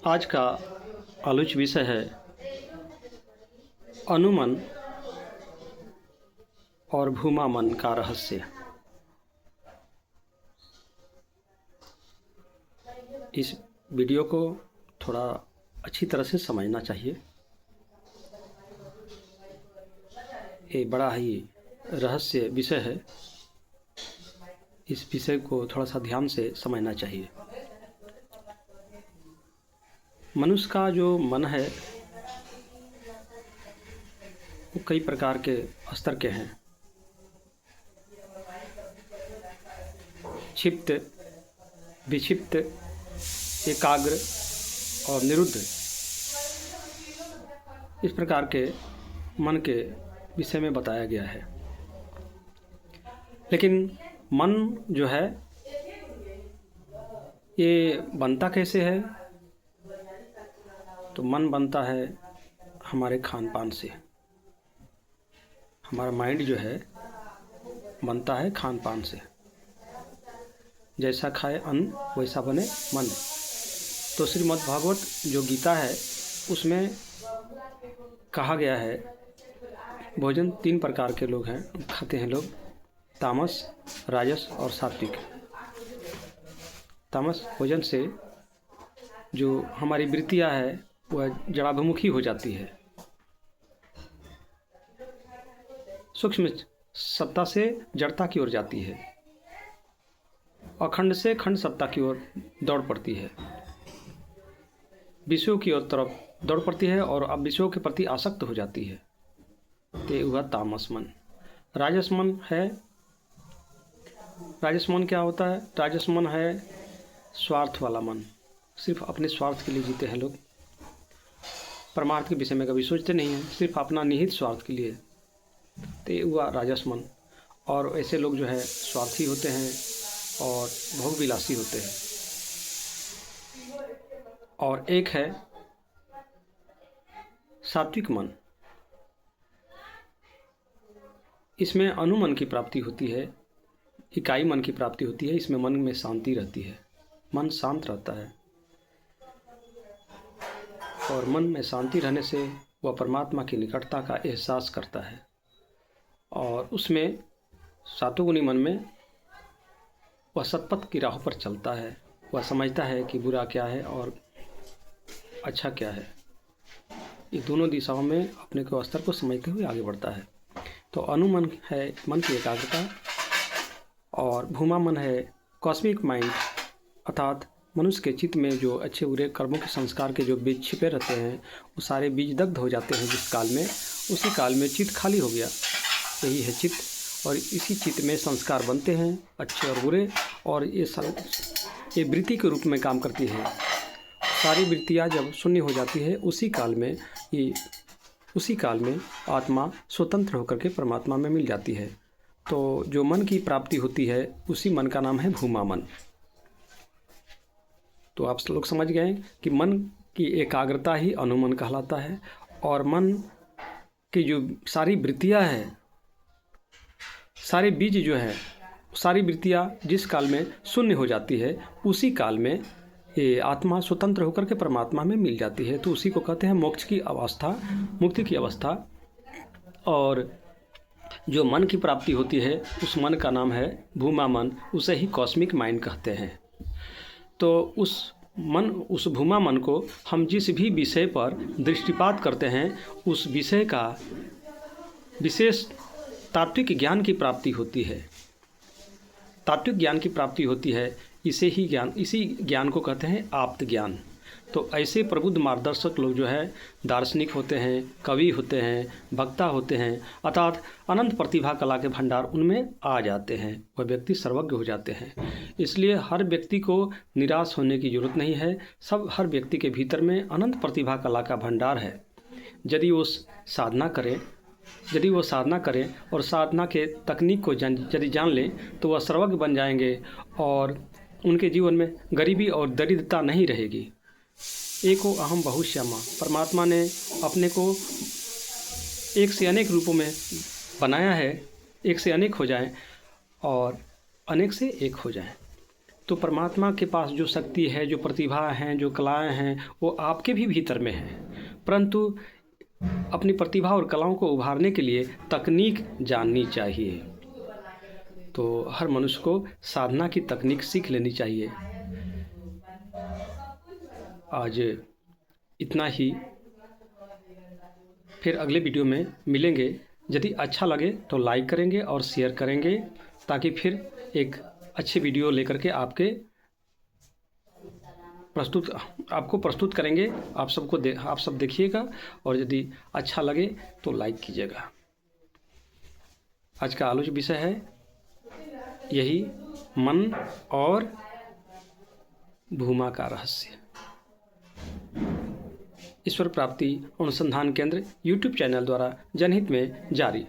आज का आलोच्य विषय है अनुमन और भूमामन का रहस्य। इस वीडियो को थोड़ा अच्छी तरह से समझना चाहिए। ये बड़ा ही रहस्य विषय है। इस विषय को थोड़ा सा ध्यान से समझना चाहिए। मनुष्य का जो मन है वो कई प्रकार के स्तर के हैं। क्षिप्त, विक्षिप्त, एकाग्र और निरुद्ध, इस प्रकार के मन के विषय में बताया गया है। लेकिन मन जो है ये बनता कैसे है? तो मन बनता है हमारे खान पान से। हमारा माइंड जो है बनता है खान पान से। जैसा खाए अन्न वैसा बने मन। तो श्रीमद् भागवत जो गीता है उसमें कहा गया है भोजन 3 प्रकार के लोग हैं, खाते हैं लोग, तामस, राजस और सात्विक। तामस भोजन से जो हमारी वृत्तियाँ है वह जड़ाभिमुखी हो जाती है। सूक्ष्म सत्ता से जड़ता की ओर जाती है। अखंड से खंड सत्ता की ओर दौड़ पड़ती है। विषयों की ओर तरफ दौड़ पड़ती है और अब विषयों के प्रति आसक्त हो जाती है। ते हुआ तामस मन। राजस मन है। राजस मन क्या होता है? राजस मन है स्वार्थ वाला मन। सिर्फ अपने स्वार्थ के लिए जीते हैं लोग। परमार्थ के विषय में कभी सोचते नहीं हैं, सिर्फ अपना निहित स्वार्थ के लिए। तो हुआ राजस मन। और ऐसे लोग जो है स्वार्थी होते हैं और भोगविलासी होते हैं। और एक है सात्विक मन। इसमें अनुमन की प्राप्ति होती है, इकाई मन की प्राप्ति होती है। इसमें मन में शांति रहती है, मन शांत रहता है। और मन में शांति रहने से वह परमात्मा की निकटता का एहसास करता है। और उसमें सातोगुनी मन में वह सतपथ की राह पर चलता है। वह समझता है कि बुरा क्या है और अच्छा क्या है। ये दोनों दिशाओं में अपने को स्तर को समझते हुए आगे बढ़ता है। तो अनुमन है मन की एकाग्रता और भूमा मन है कॉस्मिक माइंड, अर्थात मनुष्य के चित्त में जो अच्छे बुरे कर्मों के संस्कार के जो बीज छिपे रहते हैं वो सारे बीज दग्ध हो जाते हैं जिस काल में, उसी काल में चित्त खाली हो गया। यही है चित्त। और इसी चित्त में संस्कार बनते हैं अच्छे और बुरे, और ये वृत्ति के रूप में काम करती है। सारी वृत्तियाँ जब शून्य हो जाती है उसी काल में आत्मा स्वतंत्र होकर के परमात्मा में मिल जाती है। तो जो मन की प्राप्ति होती है उसी मन का नाम है भूमा मन। तो आप लोग समझ गए कि मन की एकाग्रता ही अनुमन कहलाता है। और मन की जो सारी वृत्तियाँ हैं, सारे बीज जो है, सारी वृत्तियाँ जिस काल में शून्य हो जाती है उसी काल में ये आत्मा स्वतंत्र होकर के परमात्मा में मिल जाती है। तो उसी को कहते हैं मोक्ष की अवस्था, मुक्ति की अवस्था। और जो मन की प्राप्ति होती है उस मन का नाम है भूमा मन। उसे ही कॉस्मिक माइंड कहते हैं। तो उस भूमा मन को हम जिस भी विषय पर दृष्टिपात करते हैं उस विषय का विशेष तात्विक ज्ञान की प्राप्ति होती है। तात्विक ज्ञान की प्राप्ति होती है। इसी ज्ञान को कहते हैं आप्त ज्ञान। तो ऐसे प्रबुद्ध मार्गदर्शक लोग जो है दार्शनिक होते हैं, कवि होते हैं, वक्ता होते हैं, अर्थात अनंत प्रतिभा कला के भंडार उनमें आ जाते हैं। वह व्यक्ति सर्वज्ञ हो जाते हैं। इसलिए हर व्यक्ति को निराश होने की जरूरत नहीं है। हर व्यक्ति के भीतर में अनंत प्रतिभा कला का भंडार है। यदि वो साधना करें और साधना के तकनीक को यदि जान लें तो वह सर्वज्ञ बन जाएंगे और उनके जीवन में गरीबी और दरिद्रता नहीं रहेगी। एको अहम बहुश्यामा। परमात्मा ने अपने को एक से अनेक रूपों में बनाया है। एक से अनेक हो जाएं और अनेक से एक हो जाएं। तो परमात्मा के पास जो शक्ति है, जो प्रतिभा हैं, जो कलाएं हैं, वो आपके भी भीतर में हैं। परंतु अपनी प्रतिभा और कलाओं को उभारने के लिए तकनीक जाननी चाहिए। तो हर मनुष्य को साधना की तकनीक सीख लेनी चाहिए। आज इतना ही, फिर अगले वीडियो में मिलेंगे। यदि अच्छा लगे तो लाइक करेंगे और शेयर करेंगे, ताकि फिर एक अच्छी वीडियो लेकर के आपको प्रस्तुत करेंगे। आप सब देखिएगा, और यदि अच्छा लगे तो लाइक कीजिएगा। आज का आलोच्य विषय है यही, मन और भूमा का रहस्य। ईश्वर प्राप्ति अनुसंधान केंद्र यूट्यूब चैनल द्वारा जनहित में जारी।